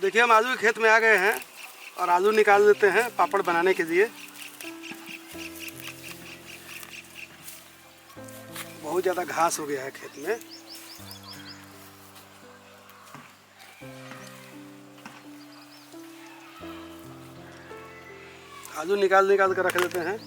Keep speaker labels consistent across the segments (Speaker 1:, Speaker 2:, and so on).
Speaker 1: देखिए हम आलू के खेत में आ गए हैं और आलू निकाल देते हैं पापड़ बनाने के लिए। बहुत ज़्यादा घास हो गया है खेत में। आलू निकाल कर रख लेते हैं।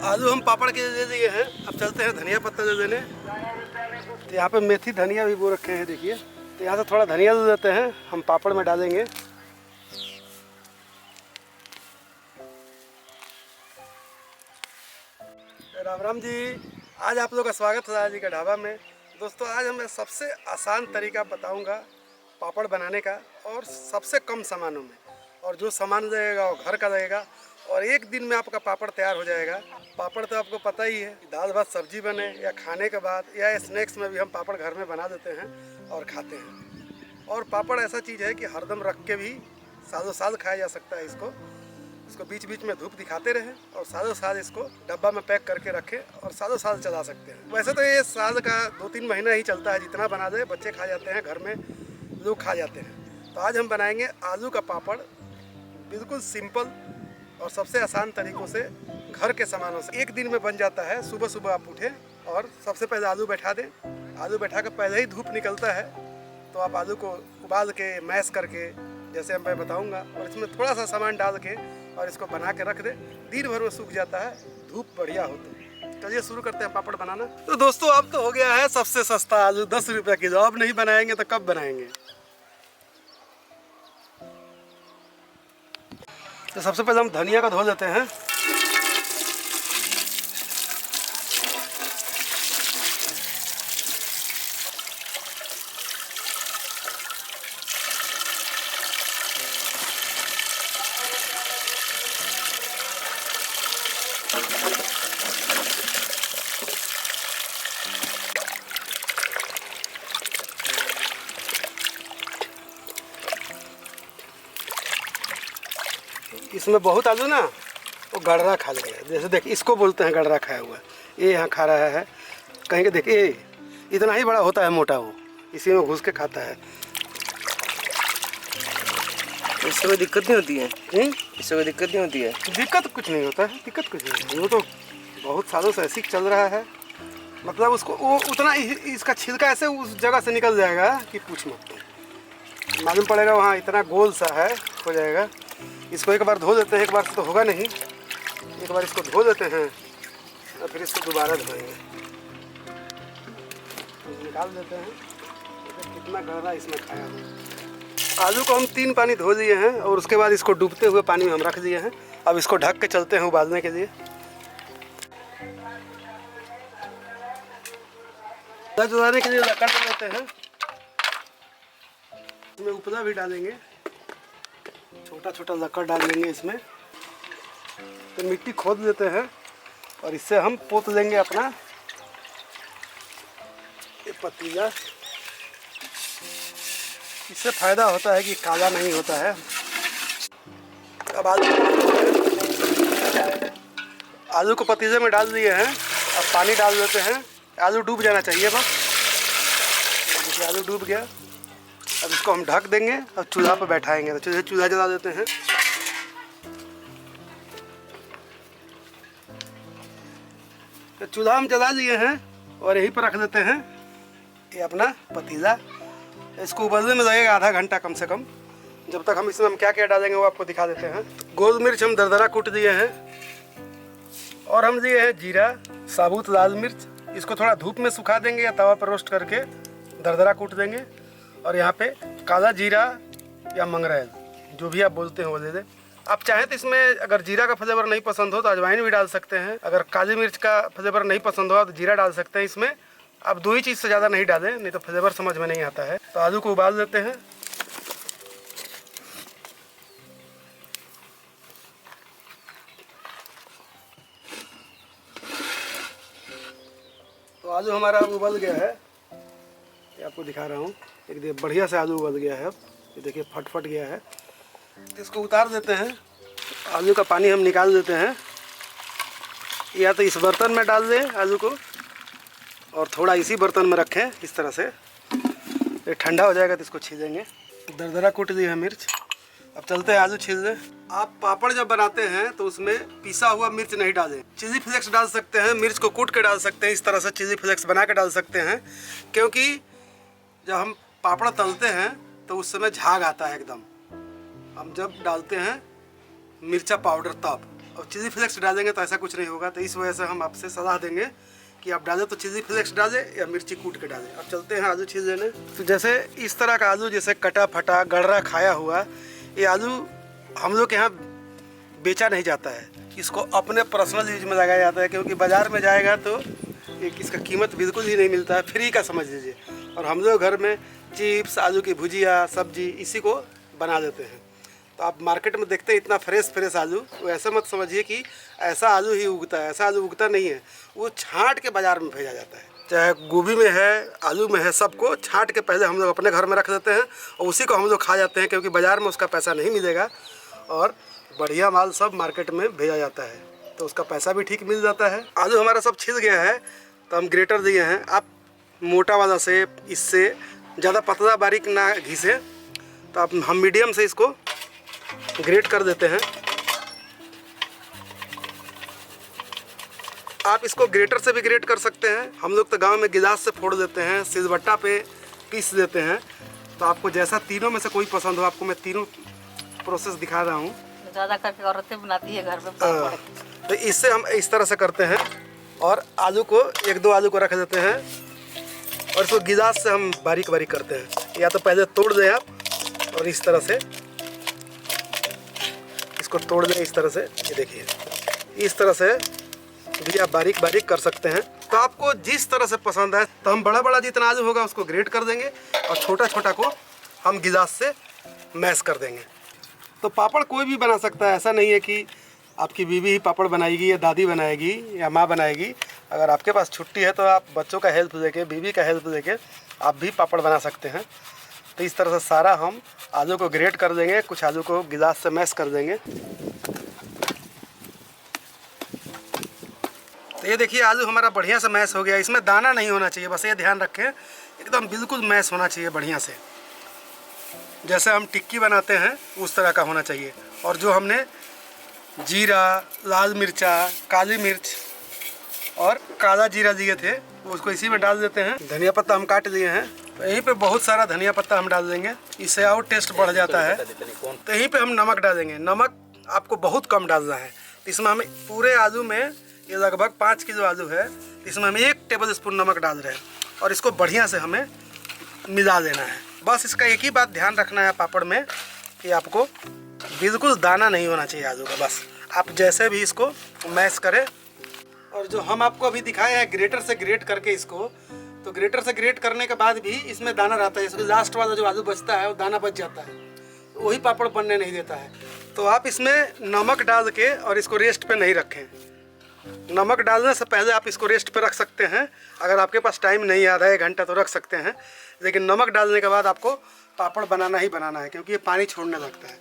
Speaker 1: आलू हम पापड़ के दे दिए हैं। अब चलते हैं धनिया पत्ता दे देने। तो यहाँ पे मेथी धनिया भी बो रखे हैं, देखिए। तो यहाँ से थोड़ा धनिया दे देते हैं, हम पापड़ में डालेंगे। राम राम जी, आज आप लोगों का स्वागत है राजा जी का ढाबा में। दोस्तों आज मैं सबसे आसान तरीका बताऊंगा पापड़ बनाने का, और सबसे कम सामानों में। और जो सामान लगेगा वो घर का लगेगा, और एक दिन में आपका पापड़ तैयार हो जाएगा। पापड़ तो आपको पता ही है, दाल भात सब्जी बने या खाने के बाद या स्नैक्स में भी हम पापड़ घर में बना देते हैं और खाते हैं। और पापड़ ऐसा चीज़ है कि हरदम रख के भी सालों साल खाया जा सकता है। इसको बीच बीच में धूप दिखाते रहें और सालों साल इसको डब्बा में पैक करके रखें और सालों साल चला सकते हैं। वैसे तो ये साल का 2-3 महीना ही चलता है, जितना बना दे बच्चे खा जाते हैं, घर में लोग खा जाते हैं। तो आज हम बनाएंगे आलू का पापड़, बिल्कुल सिंपल और सबसे आसान तरीक़ों से, घर के सामानों से। एक दिन में बन जाता है। सुबह सुबह आप उठें और सबसे पहले आलू बैठा दें। आलू बैठा कर पहले ही धूप निकलता है तो आप आलू को उबाल के मैश करके, जैसे मैं बताऊंगा, और इसमें थोड़ा सा सामान डाल के और इसको बना के रख दें। दिन भर में सूख जाता है, धूप बढ़िया हो तो। चलिए शुरू करते हैं पापड़ बनाना। तो दोस्तों अब तो हो गया है सबसे सस्ता आलू 10 रुपये किलो। अब नहीं बनाएंगे तो कब बनाएंगे। तो सबसे पहले हम धनिया को धो लेते हैं। इसमें बहुत आलू ना वो गड़रा खा लिया है। जैसे देखिए, इसको बोलते हैं गड़रा खाया हुआ। ये यहाँ खा रहा है, कहीं के देखिए इतना ही बड़ा होता है मोटा, वो इसी में घुस के खाता है।
Speaker 2: इससे कोई दिक्कत नहीं होती है? इससे कोई दिक्कत नहीं होती है?
Speaker 1: दिक्कत कुछ नहीं होता है, दिक्कत कुछ नहीं होती है। वो तो बहुत सालों से ऐसे ही चल रहा है। मतलब उसको वो उतना इसका छिलका ऐसे उस जगह से निकल जाएगा कि पूछ मत। मालूम पड़ेगा वहाँ इतना गोल सा है, हो जाएगा। इसको एक बार धो देते हैं, एक बार से तो होगा नहीं। एक बार इसको धो देते हैं और फिर इसको दोबारा धोएंगे। निकाल देते हैं। कितना गहरा इसमें खाया हुआ। आलू को हम 3 पानी धो लिए हैं और उसके बाद इसको डूबते हुए पानी में हम रख दिए हैं। अब इसको ढक के चलते हैं उबालने के लिए। उबालने के लिए लकड़ ले लेते हैं। इसमें उपला भी डालेंगे, छोटा छोटा लकड़ डाल लेंगे इसमें। तो मिट्टी खोद लेते हैं और इससे हम पोत लेंगे अपना ये पतीला। इससे फ़ायदा होता है कि काला नहीं होता है। अब आलू को पतीले में डाल दिए हैं। अब पानी डाल देते हैं। आलू डूब जाना चाहिए बस। देखिए आलू डूब गया। अब इसको हम ढक देंगे और चूल्हा पर बैठाएंगे। तो चूल्हा जला देते हैं। तो चूल्हा हम जला लिए हैं और यहीं पर रख देते हैं ये अपना पतीला। इसको उबलने में लगेगा आधा घंटा कम से कम। जब तक हम इसमें क्या क्या डालेंगे वो आपको दिखा देते हैं। गोल मिर्च हम दरदरा कूट दिए हैं, और हम दिए हैं जीरा, साबुत लाल मिर्च। इसको थोड़ा धूप में सुखा देंगे या तवा पर रोस्ट करके दरदरा कूट देंगे। और यहाँ पे काला जीरा या मंगरेल, जो भी आप बोलते हैं वो दे दें। आप चाहें तो इसमें अगर जीरा का फ्लेवर नहीं पसंद हो तो अजवाइन भी डाल सकते हैं। अगर काली मिर्च का फ्लेवर नहीं पसंद हो तो जीरा डाल सकते हैं इसमें। आप 2 ही चीज़ से ज़्यादा नहीं डालें, नहीं तो फ्लेवर समझ में नहीं आता है। तो आलू को उबाल देते हैं। तो आलू हमारा अब उबल गया है, ये आपको दिखा रहा हूँ। एक बढ़िया से आलू उबल गया है। अब ये देखिए फट गया है। तो इसको उतार देते हैं, आलू का पानी हम निकाल देते हैं। या तो इस बर्तन में डाल दें आलू को और थोड़ा इसी बर्तन में रखें इस तरह से। ये ठंडा हो जाएगा तो इसको छीलेंगे। दरदरा कूट दी है मिर्च। अब चलते हैं आलू छीलने। आप पापड़ जब बनाते हैं तो उसमें पिसा हुआ मिर्च नहीं डालें। चिली फ्लेक्स डाल सकते हैं, मिर्च को कूट के डाल सकते हैं, इस तरह से चिली फ्लेक्स बना के डाल सकते हैं। क्योंकि जब हम पापड़ तलते हैं तो उस समय झाग आता है एकदम। हम जब डालते हैं मिर्चा पाउडर तब, और चिली फ्लेक्स डालेंगे तो ऐसा कुछ नहीं होगा। तो इस वजह से हम आपसे सलाह देंगे कि आप डालें तो चिली फ्लेक्स डालें या मिर्ची कूट के डालें। अब चलते हैं आलू छील लेने। तो जैसे इस तरह का आलू, जैसे कटा फटा गड़रा खाया हुआ, ये आलू हम लोग के यहाँ बेचा नहीं जाता है। इसको अपने पर्सनल यूज में लगाया जाता है, क्योंकि बाज़ार में जाएगा तो इसका कीमत बिल्कुल ही नहीं मिलता है, फ्री का समझ लीजिए। और हम लोग घर में चिप्स, आलू की भुजिया, सब्जी इसी को बना देते हैं। तो आप मार्केट में देखते हैं इतना फ्रेश आलू, वो ऐसा मत समझिए कि ऐसा आलू ही उगता है। ऐसा आलू उगता नहीं है, वो छांट के बाज़ार में भेजा जाता है। चाहे गोभी में है, आलू में है, सबको छांट के पहले हम लोग अपने घर में रख देते हैं और उसी को हम लोग खा जाते हैं, क्योंकि बाज़ार में उसका पैसा नहीं मिलेगा और बढ़िया माल सब मार्केट में भेजा जाता है, तो उसका पैसा भी ठीक मिल जाता है। आलू हमारा सब छिल गया है तो हम ग्रेटर दिए हैं। आप मोटा वाला से, इससे ज़्यादा पतला बारीक ना घिसे, तो आप हम मीडियम से इसको ग्रेट कर देते हैं। आप इसको ग्रेटर से भी ग्रेट कर सकते हैं। हम लोग तो गांव में गिलास से फोड़ देते हैं, सिलबट्टा पे पीस देते हैं। तो आपको जैसा तीनों में से कोई पसंद हो, आपको मैं तीनों प्रोसेस दिखा रहा हूँ।
Speaker 3: ज़्यादा करके औरतें बनाती है घर में पापड़।
Speaker 1: तो इससे हम इस तरह से करते हैं और आलू को, एक दो आलू को रख देते हैं और इसको गिलास से हम बारीक बारीक करते हैं। या तो पहले तोड़ दें आप और इस तरह से इसको तोड़ दें, इस तरह से। ये देखिए, इस तरह से भी आप बारीक बारीक कर सकते हैं। तो आपको जिस तरह से पसंद है, तो हम बड़ा जितना आलू होगा उसको ग्रेट कर देंगे और छोटा छोटा को हम गिलास से मैश कर देंगे। तो पापड़ कोई भी बना सकता है, ऐसा नहीं है कि आपकी बीवी ही पापड़ बनाएगी या दादी बनाएगी या माँ बनाएगी। अगर आपके पास छुट्टी है तो आप बच्चों का हेल्प लेके, बीवी का हेल्प लेके आप भी पापड़ बना सकते हैं। तो इस तरह से सारा हम आलू को ग्रेट कर देंगे, कुछ आलू को गिलास से मैश कर देंगे। तो ये देखिए आलू हमारा बढ़िया से मैश हो गया। इसमें दाना नहीं होना चाहिए, बस ये ध्यान रखें, एकदम बिल्कुल मैश होना चाहिए बढ़िया से। जैसे हम टिक्की बनाते हैं उस तरह का होना चाहिए। और जो हमने जीरा, लाल मिर्चा, काली मिर्च और काला जीरा दिए थे वो उसको इसी में डाल देते हैं। धनिया पत्ता हम काट लिए हैं, तो यहीं पे बहुत सारा धनिया पत्ता हम डाल देंगे, इससे और टेस्ट बढ़ जाता है। तो यहीं पे हम नमक डालेंगे। नमक आपको बहुत कम डालना है। इसमें हम पूरे आलू में, ये लगभग 5 किलो आलू है, इसमें हम 1 टेबल स्पून नमक डाल रहे हैं और इसको बढ़िया से हमें मिला लेना है। बस इसका एक ही बात ध्यान रखना है पापड़ में कि आपको बिल्कुल दाना नहीं होना चाहिए आलू का। बस आप जैसे भी इसको मैश करें। और जो हम आपको अभी दिखाए हैं ग्रेटर से ग्रेट करके इसको, तो ग्रेटर से ग्रेट करने के बाद भी इसमें दाना रहता है। इसमें लास्ट वाला जो आलू बचता है वो दाना बच जाता है, वही पापड़ बनने नहीं देता है। तो आप इसमें नमक डाल के और इसको रेस्ट पे नहीं रखें। नमक डालने से पहले आप इसको रेस्ट पे रख सकते हैं। अगर आपके पास टाइम नहीं है, आधा 1 घंटा, तो रख सकते हैं। लेकिन नमक डालने के बाद आपको पापड़ बनाना ही बनाना है, क्योंकि ये पानी छोड़ने लगता है।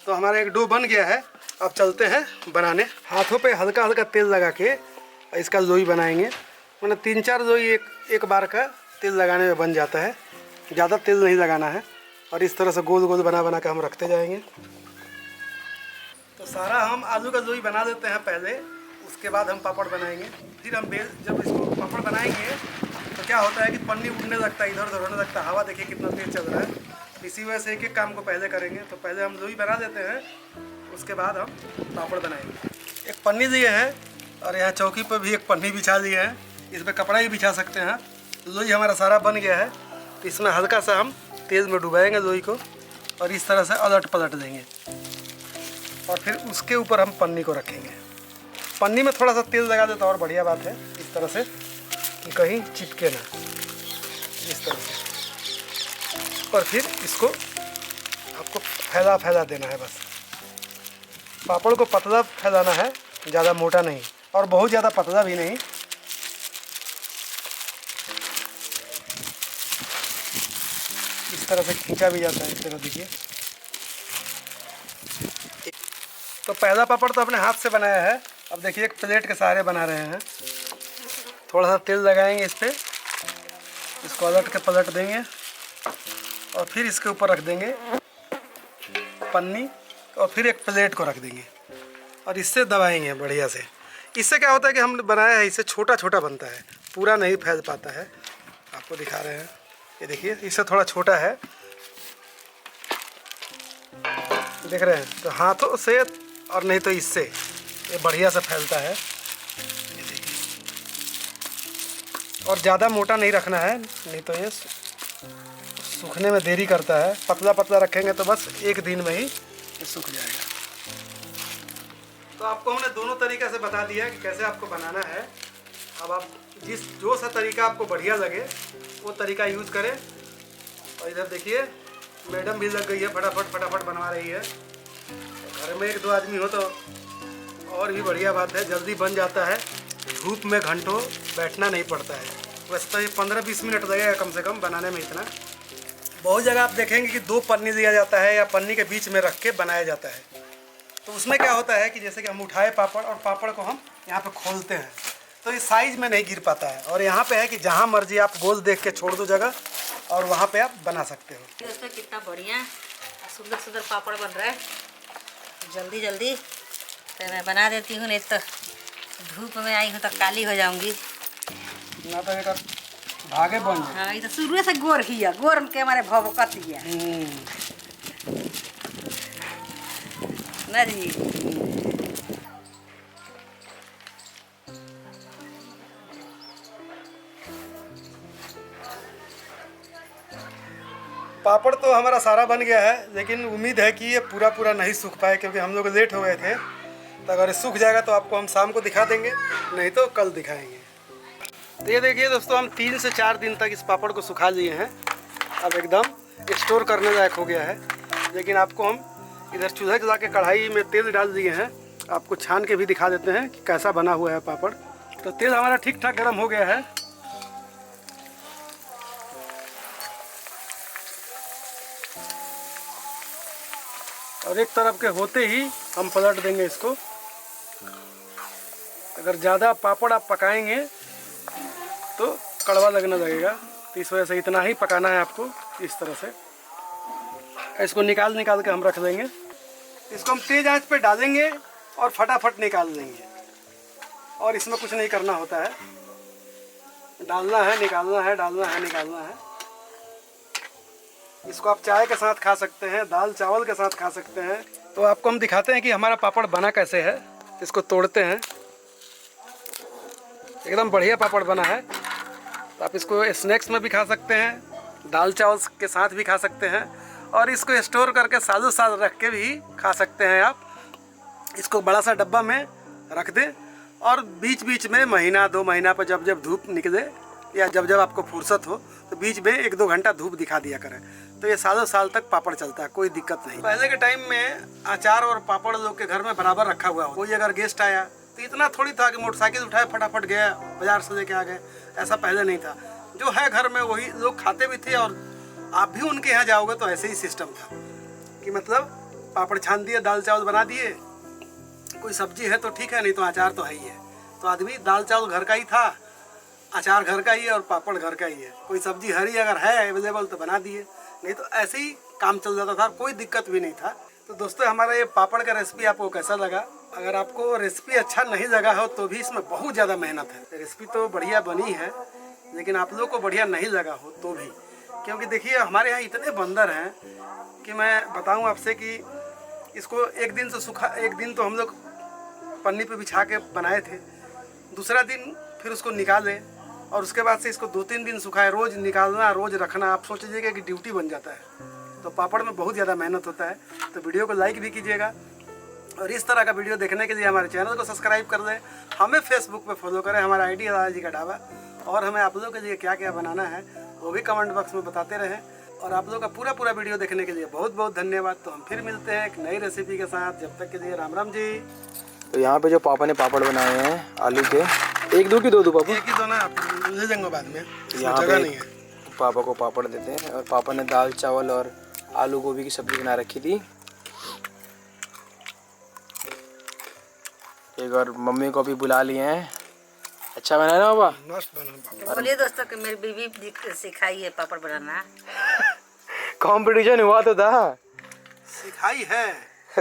Speaker 1: तो हमारा एक डो बन गया है। अब चलते हैं बनाने। हाथों पे हल्का हल्का तेल लगा के इसका लोई बनाएंगे। मतलब 3-4 लोई एक बार का तेल लगाने में बन जाता है, ज़्यादा तेल नहीं लगाना है। और इस तरह से गोल गोल बना के हम रखते जाएंगे। तो सारा हम आलू का लोई बना देते हैं पहले, उसके बाद हम पापड़ बनाएंगे। फिर हम जब इसको पापड़ बनाएंगे तो क्या होता है कि पन्नी उड़ने लगता है, इधर उधर होने लगता है। हवा देखिए कितना तेज चल रहा है। इसी वजह से एक काम को पहले करेंगे। तो पहले हम लोई बना देते हैं, उसके बाद हम पापड़ बनाएंगे। एक पन्नी दिए हैं और यहाँ चौकी पर भी एक पन्नी बिछा दिए हैं, इस पर कपड़ा ही बिछा सकते हैं। लोई हमारा सारा बन गया है। तो इसमें हल्का सा हम तेल में डुबाएंगे लोई को और इस तरह से अलट पलट देंगे और फिर उसके ऊपर हम पन्नी को रखेंगे। पन्नी में थोड़ा सा तेल लगा देता और बढ़िया बात है, इस तरह से कि कहीं चिपके ना, इस तरह से। और फिर इसको आपको फैला देना है। बस पापड़ को पतला फैलाना है, ज़्यादा मोटा नहीं और बहुत ज़्यादा पतला भी नहीं। इस तरह से खींचा भी जाता है, इस तरह देखिए। तो पहला पापड़ तो अपने हाथ से बनाया है। अब देखिए एक प्लेट के सहारे बना रहे हैं। थोड़ा सा तेल लगाएंगे इस पर, इसको अलट के पलट देंगे और फिर इसके ऊपर रख देंगे पन्नी और फिर एक प्लेट को रख देंगे और इससे दबाएंगे बढ़िया से। इससे क्या होता है कि हमने बनाया है, इससे छोटा छोटा बनता है, पूरा नहीं फैल पाता है। आपको दिखा रहे हैं, ये देखिए इससे थोड़ा छोटा है, देख रहे हैं। तो हाथों से और नहीं तो इससे ये बढ़िया से फैलता है, ये देखिए। और ज़्यादा मोटा नहीं रखना है, नहीं तो ये सूखने में देरी करता है। पतला पतला रखेंगे तो बस एक दिन में ही ये सूख जाएगा। तो आपको हमने दोनों तरीक़े से बता दिया कि कैसे आपको बनाना है। अब आप जो सा तरीका आपको बढ़िया लगे वो तरीका यूज़ करें। और इधर देखिए मैडम भी लग गई है, फटाफट बनवा रही है। घर में एक दो आदमी हो तो और भी बढ़िया बात है, जल्दी बन जाता है। धूप में घंटों बैठना नहीं पड़ता है। वैसे तो ये 15-20 मिनट लगेगा कम से कम बनाने में। इतना बहुत जगह आप देखेंगे कि 2 पन्नी दिया जाता है या पन्नी के बीच में रख के बनाया जाता है। तो उसमें क्या होता है कि जैसे कि हम उठाए पापड़ और पापड़ को हम यहाँ पे खोलते हैं तो ये साइज़ में नहीं गिर पाता है। और यहाँ पे है कि जहाँ मर्जी आप गोल देख के छोड़ दो जगह और वहाँ पे आप बना सकते हो।
Speaker 3: दोस्तों कितना बढ़िया सुंदर सुंदर पापड़ बन रहा है। जल्दी जल्दी तो मैं बना देती हूँ, नहीं तो धूप में आई हूँ तो काली हो जाऊंगी
Speaker 1: ना। तो एक भागे बन जाए।
Speaker 3: हाँ, ये तो शुरू से गोर किया, गोर के हमारे भवकत किया ना जी।
Speaker 1: पापड़ तो हमारा सारा बन गया है, लेकिन उम्मीद है कि ये पूरा नहीं सूख पाए क्योंकि हम लोग लेट हो गए थे। तो अगर ये सूख जाएगा तो आपको हम शाम को दिखा देंगे, नहीं तो कल दिखाएंगे। तो ये देखिए दोस्तों, हम 3 से 4 दिन तक इस पापड़ को सुखा लिए हैं। अब एकदम स्टोर करने लायक हो गया है। लेकिन आपको हम इधर चूल्हे जला के कढ़ाई में तेल डाल दिए हैं, आपको छान के भी दिखा देते हैं कि कैसा बना हुआ है पापड़। तो तेल हमारा ठीक ठाक गर्म हो गया है। और एक तरफ के होते ही हम पलट देंगे इसको। अगर ज़्यादा पापड़ आप पकाएंगे तो कड़वा लगने लगेगा, तो इस वजह से इतना ही पकाना है आपको। इस तरह से इसको निकाल के हम रख देंगे। इसको हम तेज़ आंच पे डालेंगे और फटाफट निकाल देंगे। और इसमें कुछ नहीं करना होता है, डालना है, निकालना है, डालना है, निकालना है। इसको आप चाय के साथ खा सकते हैं, दाल चावल के साथ खा सकते हैं। तो आपको हम दिखाते हैं कि हमारा पापड़ बना कैसे है। इसको तोड़ते हैं, एकदम बढ़िया पापड़ बना है। तो आप इसको स्नैक्स में भी खा सकते हैं, दाल चावल के साथ भी खा सकते हैं, और इसको स्टोर करके सालों साल रख के भी खा सकते हैं आप। इसको बड़ा सा डब्बा में रख दें और बीच बीच में महीना 2 महीना पर जब जब धूप निकले या जब जब आपको फुर्सत हो तो बीच में 1-2 घंटा धूप दिखा दिया करें। तो ये सालों साल तक पापड़ चलता है, कोई दिक्कत नहीं। पहले के टाइम में अचार और पापड़ लोग के घर में बराबर रखा हुआ हो। कोई अगर गेस्ट आया तो इतना थोड़ी था कि मोटरसाइकिल उठाए फटाफट गया बाजार से लेके आ गए, ऐसा पहले नहीं था। जो है घर में वही लोग खाते भी थे, और आप भी उनके यहाँ जाओगे तो ऐसे ही सिस्टम था कि मतलब पापड़ छान दिए, दाल चावल बना दिए, कोई सब्जी है तो ठीक है, नहीं तो अचार तो है ही है। तो आदमी दाल चावल घर का ही था, अचार घर का ही है और पापड़ घर का ही है। कोई सब्जी हरी अगर है अवेलेबल तो बना दिए, नहीं तो ऐसे ही काम चल जाता था, कोई दिक्कत भी नहीं था। तो दोस्तों हमारा ये पापड़ का रेसिपी आपको कैसा लगा? अगर आपको रेसिपी अच्छा नहीं लगा हो तो भी इसमें बहुत ज़्यादा मेहनत है। रेसिपी तो बढ़िया बनी है, लेकिन आप लोगों को बढ़िया नहीं लगा हो तो भी, क्योंकि देखिए हमारे यहाँ इतने बंदर हैं कि मैं बताऊँ आपसे कि इसको एक दिन तो हम लोग पन्नी पे बिछा के बनाए थे, दूसरा दिन फिर उसको निकाले और उसके बाद से इसको 2-3 दिन सुखाए। रोज़ निकालना, रोज़ रखना, आप सोच लीजिएगा कि ड्यूटी बन जाता है। तो पापड़ में बहुत ज़्यादा मेहनत होता है। तो वीडियो को लाइक भी कीजिएगा, और इस तरह का वीडियो देखने के लिए हमारे चैनल को सब्सक्राइब कर दें। हमें फेसबुक पे फॉलो करें, हमारा आईडी है दादाजी का ढाबा। और हमें आप लोगों के लिए क्या क्या बनाना है वो भी कमेंट बॉक्स में बताते रहें। और आप लोगों का पूरा वीडियो देखने के लिए बहुत बहुत धन्यवाद। तो हम फिर मिलते हैं एक नई रेसिपी के साथ, जब तक के लिए राम राम जी।
Speaker 2: तो यहाँ पे जो पापा ने पापड़ बनाए हैं आलू के, 1-2 की 2 पापा?
Speaker 1: एक ही दो ना, आप ले जाएंगे बाद में,
Speaker 2: यहाँ
Speaker 1: जगह
Speaker 2: पे
Speaker 1: नहीं है।
Speaker 2: पापा को पापड़ देते हैं। और पापा ने दाल चावल और आलू गोभी की सब्जी बना रखी थी। एक और मम्मी को भी बुला लिए हैं। अच्छा बना ना पापा?
Speaker 1: मस्त बना पापड़।
Speaker 3: बोलिए दोस्तों कि मेरी बीवी सिखाई है पापड़ बनाना।
Speaker 2: कंपटीशन हुआ तो था
Speaker 1: सिखाई है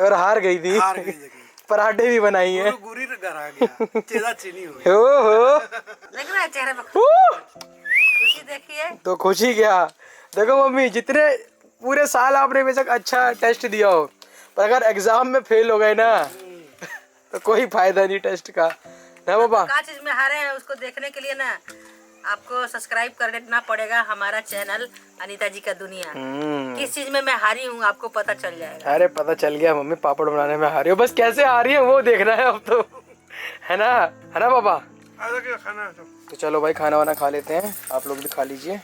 Speaker 2: और हार गई थी।
Speaker 1: हार गई लेकिन
Speaker 2: पराठे भी बनाई है।
Speaker 1: गुरी घर आ गया, चेदा चीनी हो गई।
Speaker 2: हो
Speaker 3: लग रहा है चेहरे पर खुशी देखिए।
Speaker 2: तो खुशी क्या। देखो मम्मी, जितने पूरे साल आपने बेशक अच्छा टेस्ट दिया हो, पर अगर एग्जाम में फेल हो गए ना तो कोई फायदा नहीं टेस्ट का, ना पापा?
Speaker 3: क्या चीज में हारे हैं उसको देखने के लिए ना आपको सब्सक्राइब करना पड़ेगा हमारा चैनल अनीता जी का दुनिया। किस चीज में मैं हारी हूँ आपको पता चल जाएगा।
Speaker 2: अरे पता चल गया मम्मी, पापड़ बनाने में हारी हो, बस कैसे हारी है वो देखना है अब तो, है ना पापा?
Speaker 1: खाना है तो।
Speaker 2: तो चलो भाई खाना वाना खा लेते हैं, आप लोग भी खा लीजिए।